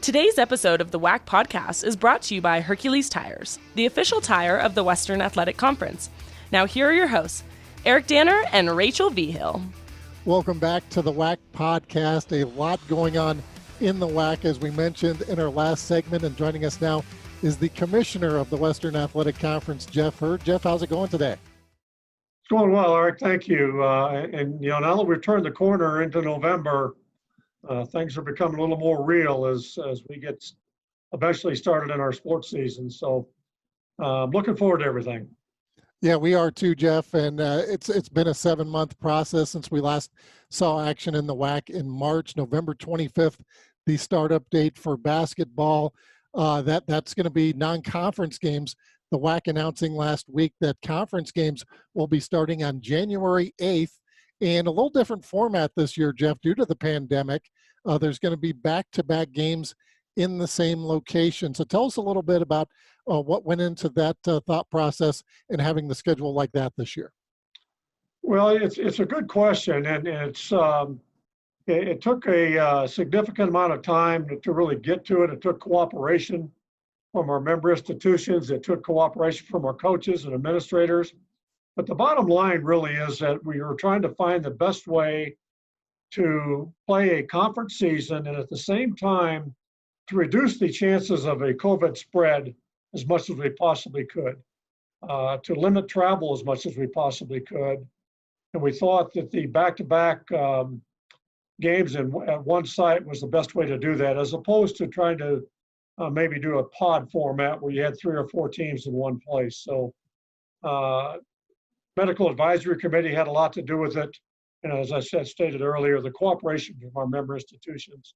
Today's episode of the WAC podcast is brought to you by Hercules Tires, the official tire of the Western Athletic Conference. Now here are your hosts, Eric Danner and Rachel Vigil. Welcome back to the WAC podcast. A lot going on in the WAC, as we mentioned in our last segment, and joining us now is the commissioner of the Western Athletic Conference, Jeff Hurd. Jeff, how's it going today? It's going well, Eric. Thank you. Now that we've turned the corner into November, things are becoming a little more real as we get eventually started in our sports season. So I'm looking forward to everything. Yeah, we are too, Jeff. And it's been a 7-month process since we last saw action in the WAC in March, November 25th, the startup date for basketball. That's going to be non-conference games. The WAC announcing last week that conference games will be starting on January 8th. And a little different format this year, Jeff, due to the pandemic. There's going to be back-to-back games in the same location. So tell us a little bit about what went into that thought process and having the schedule like that this year. Well, it's a good question, and it took a significant amount of time to really get to it. It took cooperation from our member institutions. It took cooperation from our coaches and administrators. But the bottom line really is that we are trying to find the best way to play a conference season and at the same time to reduce the chances of a COVID spread as much as we possibly could, to limit travel as much as we possibly could. And we thought that the back-to-back games at one site was the best way to do that, as opposed to trying to maybe do a pod format where you had 3 or 4 teams in one place. So Medical Advisory Committee had a lot to do with it. And as I stated earlier, the cooperation from our member institutions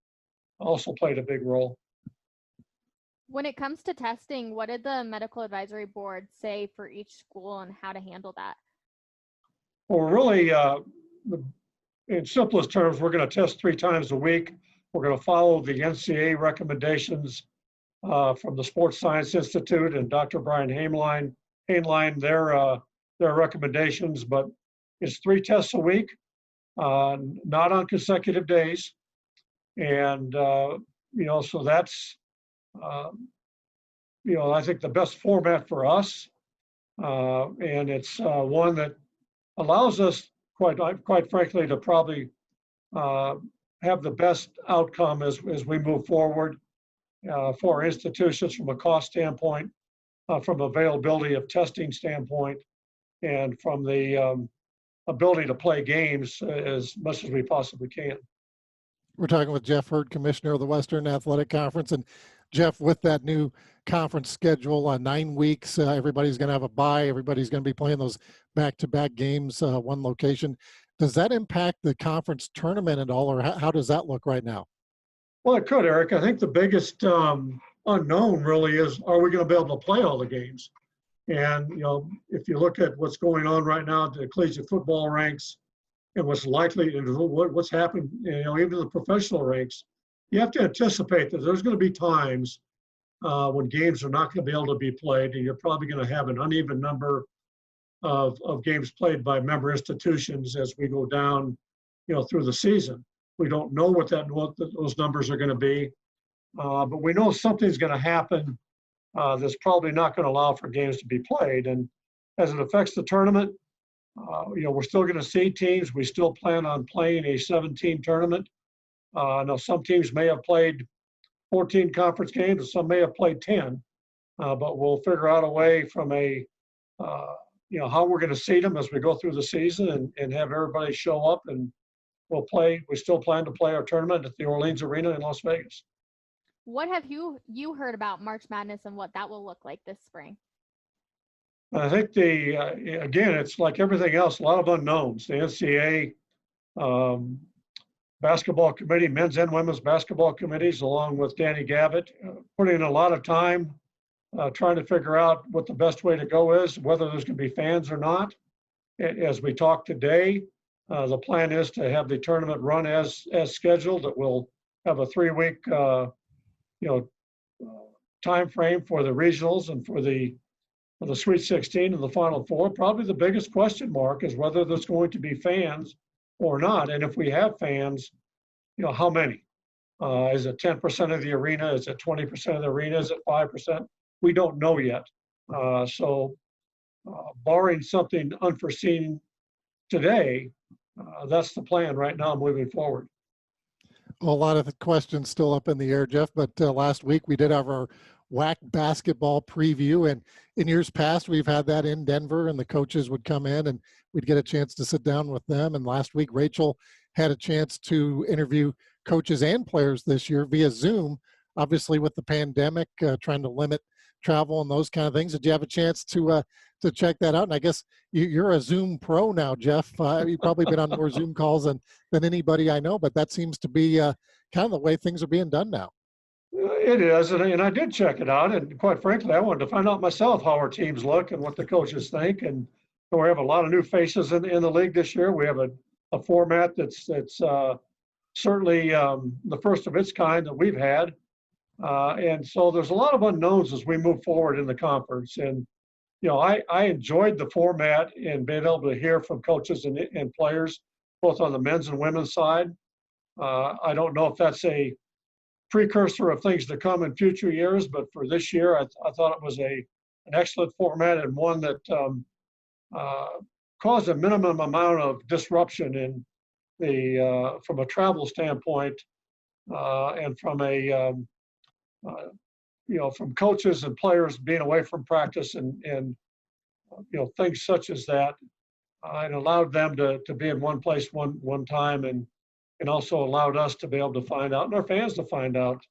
also played a big role. When it comes to testing, what did the Medical Advisory Board say for each school and how to handle that? Well, really, in simplest terms, we're going to test 3 times a week. We're going to follow the NCAA recommendations from the Sports Science Institute and Dr. Brian Hainline, their recommendations, but it's 3 tests a week, not on consecutive days. And, so that's, I think the best format for us. And it's one that allows us, quite frankly, to probably have the best outcome as we move forward for our institutions from a cost standpoint, from availability of testing standpoint, and from the ability to play games as much as we possibly can. We're talking with Jeff Hurd, commissioner of the Western Athletic Conference. And Jeff, with that new conference schedule on 9 weeks, everybody's going to have a bye. Everybody's going to be playing those back-to-back games, one location. Does that impact the conference tournament at all, or how does that look right now? Well, it could, Eric. I think the biggest unknown really is, are we going to be able to play all the games? And, if you look at what's going on right now at the collegiate football ranks and what's likely, and what's happened, even the professional ranks, you have to anticipate that there's going to be times when games are not going to be able to be played, and you're probably going to have an uneven number of games played by member institutions as we go down, through the season. We don't know what those numbers are going to be, but we know something's going to happen that's probably not going to allow for games to be played. And as it affects the tournament, we're still going to see teams. We still plan on playing a 17 tournament. Now, some teams may have played 14 conference games, and some may have played 10. But we'll figure out a way from how we're going to seed them as we go through the season and have everybody show up, and we'll play. We still plan to play our tournament at the Orleans Arena in Las Vegas. What have you heard about March Madness and what that will look like this spring? I think again, it's like everything else, a lot of unknowns. The NCAA basketball committee, men's and women's basketball committees, along with Danny Gavitt, putting in a lot of time trying to figure out what the best way to go is, whether there's going to be fans or not. As we talk today, the plan is to have the tournament run as scheduled. That we'll have a 3-week time frame for the regionals and for the Sweet 16 and the Final Four. Probably the biggest question mark is whether there's going to be fans or not, and if we have fans, how many? Is it 10% of the arena? Is it 20% of the arena? Is it 5%? We don't know yet. So barring something unforeseen today, that's the plan right now moving forward. Well, a lot of the questions still up in the air, Jeff, but last week we did have our WAC basketball preview, and in years past we've had that in Denver, and the coaches would come in and we'd get a chance to sit down with them. And last week Rachel had a chance to interview coaches and players this year via Zoom, obviously with the pandemic, trying to limit travel and those kind of things. Did you have a chance to check that out? And I guess you're a Zoom pro now, Jeff. You've probably been on more Zoom calls than anybody I know, but that seems to be kind of the way things are being done now. It is, and I did check it out, and quite frankly, I wanted to find out myself how our teams look and what the coaches think. And we have a lot of new faces in the league this year. We have a format that's certainly the first of its kind that we've had. And so there's a lot of unknowns as we move forward in the conference. And, I enjoyed the format and being able to hear from coaches and players, both on the men's and women's side. I don't know if that's a precursor of things to come in future years, but for this year, I thought it was an excellent format and one that caused a minimum amount of disruption in from a travel standpoint and from from coaches and players being away from practice and things such as that. It allowed them to be in one place one time and also allowed us to be able to find out and our fans to find out,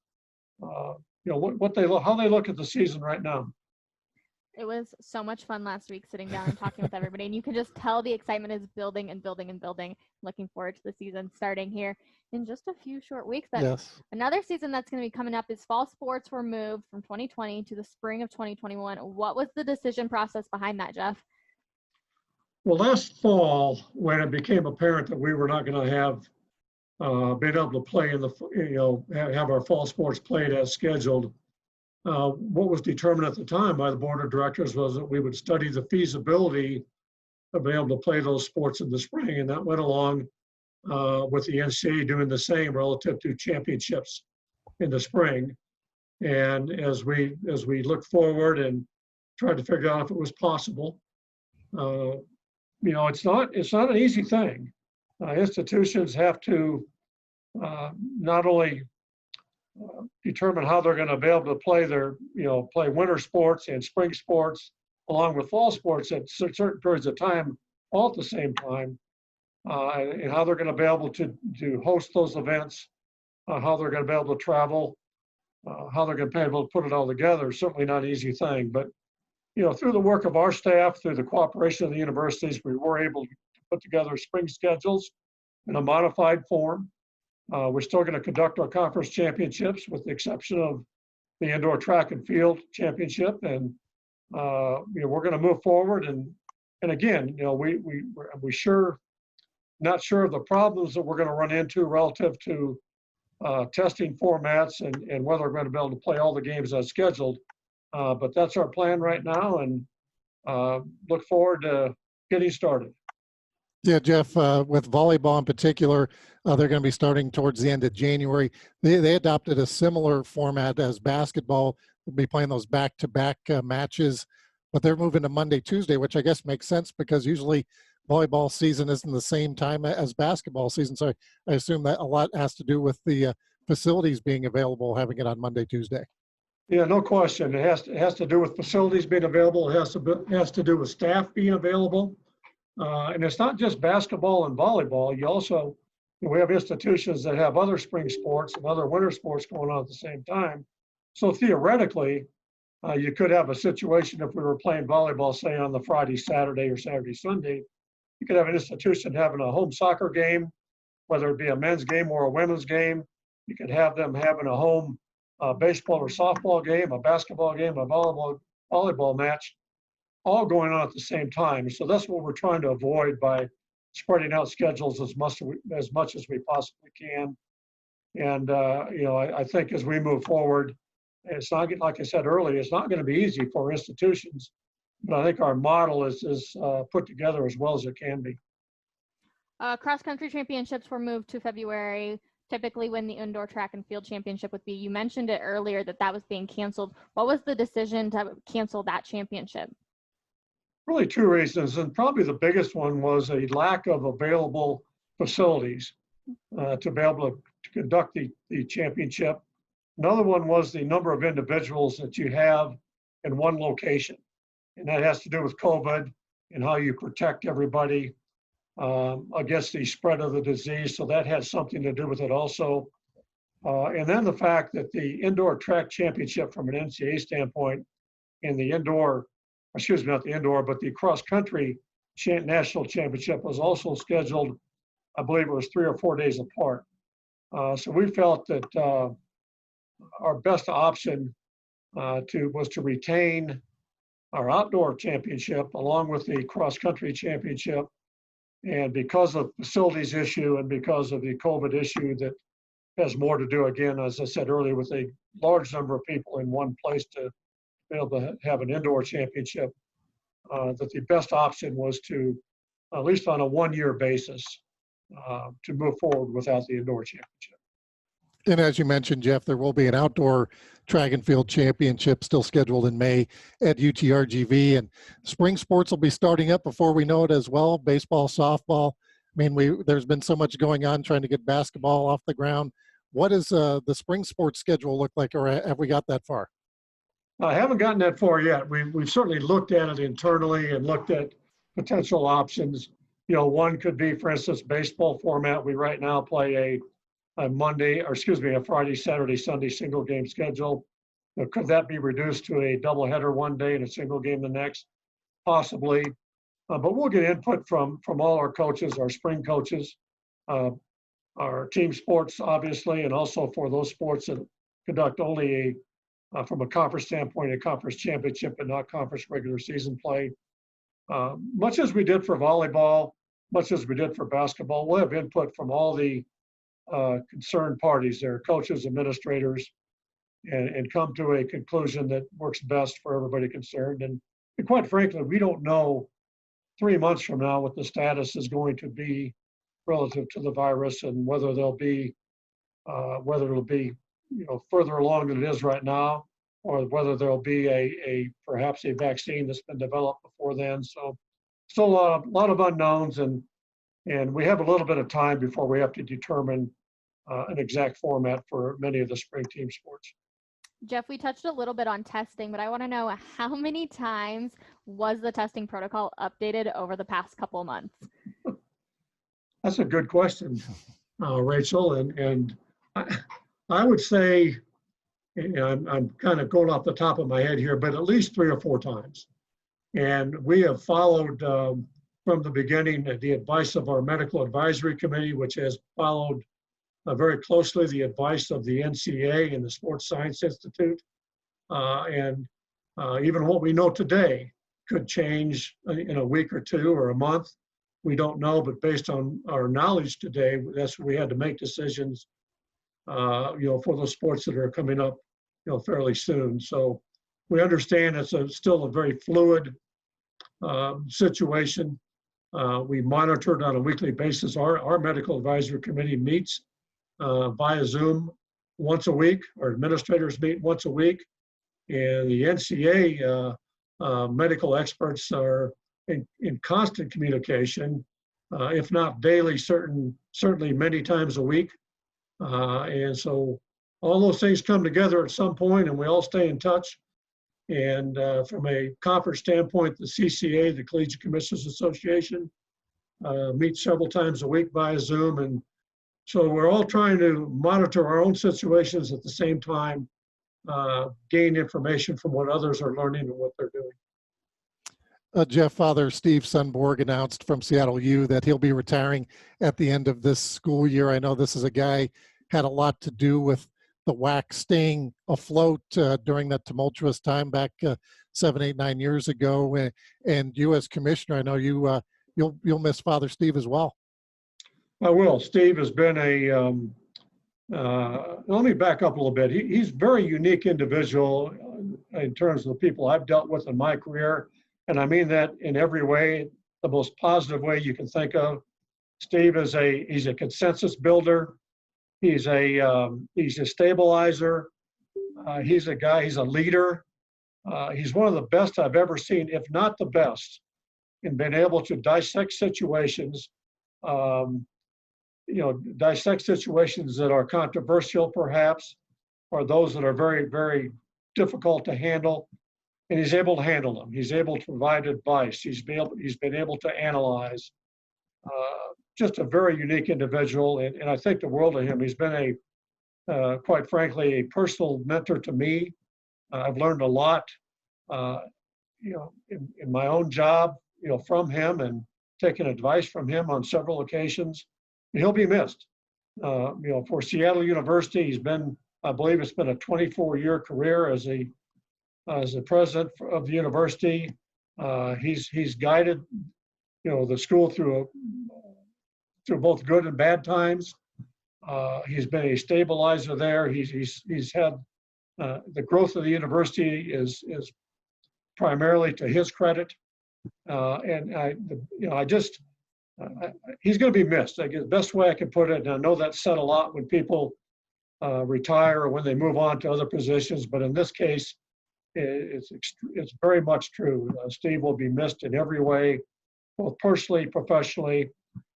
how they look at the season right now. It was so much fun last week sitting down and talking with everybody, and you can just tell the excitement is building and building and building. Looking forward to the season starting here in just a few short weeks. Yes. Another season that's going to be coming up is fall sports were moved from 2020 to the spring of 2021. What was the decision process behind that, Jeff? Well, last fall, when it became apparent that we were not going to have been able to play have our fall sports played as scheduled, what was determined at the time by the board of directors was that we would study the feasibility of being able to play those sports in the spring, and that went along with the NCAA doing the same relative to championships in the spring. And as we look forward and tried to figure out if it was possible, it's not an easy thing. Institutions have to not only determine how they're going to be able to play play winter sports and spring sports along with fall sports at certain periods of time all at the same time, and how they're going to be able to host those events, how they're going to be able to travel, how they're going to be able to put it all together. Certainly not an easy thing, but through the work of our staff, through the cooperation of the universities, we were able to put together spring schedules in a modified form. We're still going to conduct our conference championships with the exception of the indoor track and field championship. And, we're going to move forward. And again, we're not sure of the problems that we're going to run into relative to testing formats and whether we're going to be able to play all the games as scheduled. But that's our plan right now, and look forward to getting started. Yeah, Jeff, with volleyball in particular, they're going to be starting towards the end of January. They adopted a similar format as basketball. They'll be playing those back-to-back matches, but they're moving to Monday, Tuesday, which I guess makes sense because usually volleyball season isn't the same time as basketball season. So I assume that a lot has to do with the facilities being available, having it on Monday, Tuesday. Yeah, no question. It has to do with facilities being available. It has to do with staff being available. And it's not just basketball and volleyball. We have institutions that have other spring sports and other winter sports going on at the same time. So theoretically, you could have a situation if we were playing volleyball, say on the Friday, Saturday, or Saturday, Sunday. You could have an institution having a home soccer game, whether it be a men's game or a women's game. You could have them having a home baseball or softball game, a basketball game, a volleyball match, all going on at the same time. So that's what we're trying to avoid by spreading out schedules as much as we possibly can. And I think as we move forward, it's not, like I said earlier, it's not going to be easy for institutions, but I think our model is put together as well as it can be. Cross country championships were moved to February typically when the indoor track and field championship would be. You mentioned it earlier that was being canceled. What was the decision to cancel that championship? Really two reasons, and probably the biggest one was a lack of available facilities to be able to conduct the championship. Another one was the number of individuals that you have in one location, and that has to do with COVID and how you protect everybody against the spread of the disease. So that has something to do with it also. And then the fact that the indoor track championship from an NCAA standpoint and the not the indoor, but the cross-country national championship was also scheduled, I believe it was 3 or 4 days apart. So we felt that our best option was to retain our outdoor championship along with the cross-country championship. And because of facilities issue and because of the COVID issue that has more to do, again, as I said earlier, with a large number of people in one place to be able to have an indoor championship, that the best option was to, at least on a one-year basis, to move forward without the indoor championship. And as you mentioned, Jeff, there will be an outdoor track and field championship still scheduled in May at UTRGV, and spring sports will be starting up before we know it as well. Baseball, softball. I mean, there's been so much going on trying to get basketball off the ground. What does the spring sports schedule look like, or have we got that far? I haven't gotten that far yet. We've certainly looked at it internally and looked at potential options. You know, one could be, for instance, baseball format. We right now play a Friday, Saturday, Sunday single game schedule. Could that be reduced to a doubleheader one day and a single game the next? Possibly. But we'll get input from all our coaches, our spring coaches, our team sports, obviously, and also for those sports that conduct only from a conference standpoint, a conference championship and not conference regular season play. Much as we did for volleyball, much as we did for basketball, we'll have input from all the concerned parties, their coaches, administrators, and come to a conclusion that works best for everybody concerned. And quite frankly, we don't know 3 months from now what the status is going to be relative to the virus and whether it'll be further along than it is right now, or whether there'll be perhaps a vaccine that's been developed before then. So still a lot of unknowns, and we have a little bit of time before we have to determine an exact format for many of the spring team sports. Jeff, we touched a little bit on testing, but I want to know how many times was the testing protocol updated over the past couple of months? That's a good question, Rachel. And I would say, I'm kind of going off the top of my head here, but at least 3 or 4 times. And we have followed from the beginning the advice of our medical advisory committee, which has followed very closely the advice of the NCAA and the Sports Science Institute. And even what we know today could change in a week or 2 or a month. We don't know, but based on our knowledge today, that's what we had to make decisions, for those sports that are coming up, fairly soon. So we understand it's still a very fluid situation. We monitor it on a weekly basis. Our medical advisory committee meets via Zoom once a week. Our administrators meet once a week. And the NCAA medical experts are in constant communication, if not daily, certainly many times a week. And so all those things come together at some point, and we all stay in touch. And from a conference standpoint, the CCA, the Collegiate Commissioners Association, meets several times a week via Zoom. And so we're all trying to monitor our own situations at the same time, gain information from what others are learning and what they're doing. Jeff, Father Steve Sunborg announced from Seattle U that he'll be retiring at the end of this school year. I know this is a guy had a lot to do with the WAC staying afloat during that tumultuous time back 7, 8, 9 years ago. And you as commissioner, I know you'll miss Father Steve as well. I will. Steve has been let me back up a little bit. He's a very unique individual in terms of the people I've dealt with in my career. And I mean that in every way, the most positive way you can think of. Steve he's a consensus builder. He's a stabilizer. He's a guy. He's a leader. He's one of the best I've ever seen, if not the best, in being able to dissect situations. Dissect situations that are controversial, perhaps, or those that are very, very difficult to handle. And he's able to handle them. He's able to provide advice. He's been able to analyze. Just a very unique individual, and I think the world of him. He's been quite frankly, a personal mentor to me. I've learned a lot, in my own job, from him, and taken advice from him on several occasions. And he'll be missed. For Seattle University, he's been, I believe it's been a 24-year career as the president of the university. He's guided, the school through both good and bad times. He's been a stabilizer there. He's had the growth of the university is primarily to his credit, and he's going to be missed. I guess the best way I can put it, and I know that's said a lot when people retire or when they move on to other positions, but in this case, it's very much true. Steve will be missed in every way, both personally, professionally,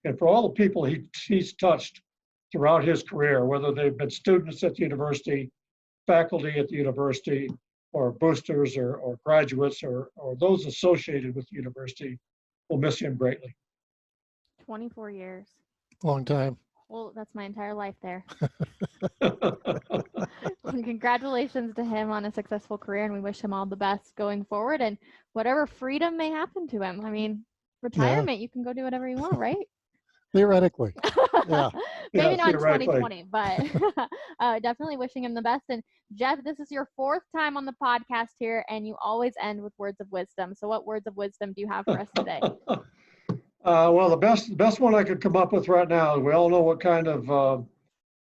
and for all the people he's touched throughout his career, whether they've been students at the university, faculty at the university, or boosters or graduates or those associated with the university, will miss him greatly. 24 years. Long time. Well, that's my entire life there. Congratulations to him on a successful career, and we wish him all the best going forward and whatever freedom may happen to him. I mean, retirement, you can go do whatever you want, right? Theoretically. Yeah. Maybe not in 2020, but definitely wishing him the best. And Jeff, this is your 4th time on the podcast here, and you always end with words of wisdom. So what words of wisdom do you have for us today? Well, the best one I could come up with right now, we all know what kind of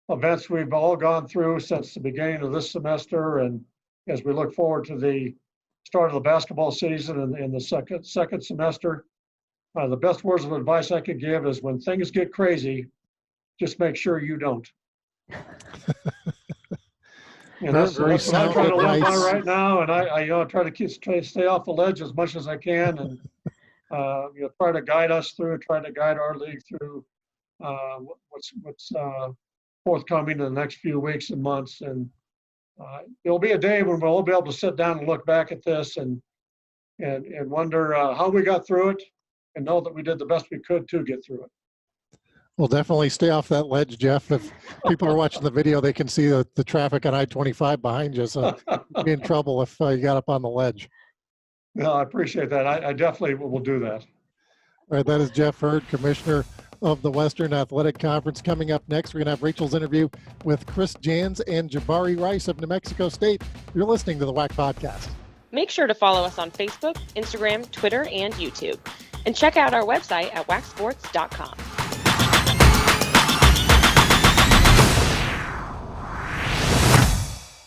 events we've all gone through since the beginning of this semester, and as we look forward to the start of the basketball season in the second semester. The best words of advice I could give is when things get crazy, just make sure you don't. That's what I'm trying to live by right now, and I try to stay off the ledge as much as I can, and try to guide us through, try to guide our league through what's forthcoming in the next few weeks and months. And there'll be a day when we'll all be able to sit down and look back at this and wonder how we got through it, and know that we did the best we could to get through it. Well, definitely stay off that ledge, Jeff. If people are watching the video, they can see the traffic on I-25 behind you, so you'll be in trouble if you got up on the ledge. No, I appreciate that. I definitely will do that. All right, that is Jeff Hurd, Commissioner of the Western Athletic Conference. Coming up next, we're going to have Rachel's interview with Chris Jans and Jabari Rice of New Mexico State. You're listening to the WAC Podcast. Make sure to follow us on Facebook, Instagram, Twitter, and YouTube. And check out our website at wacsports.com.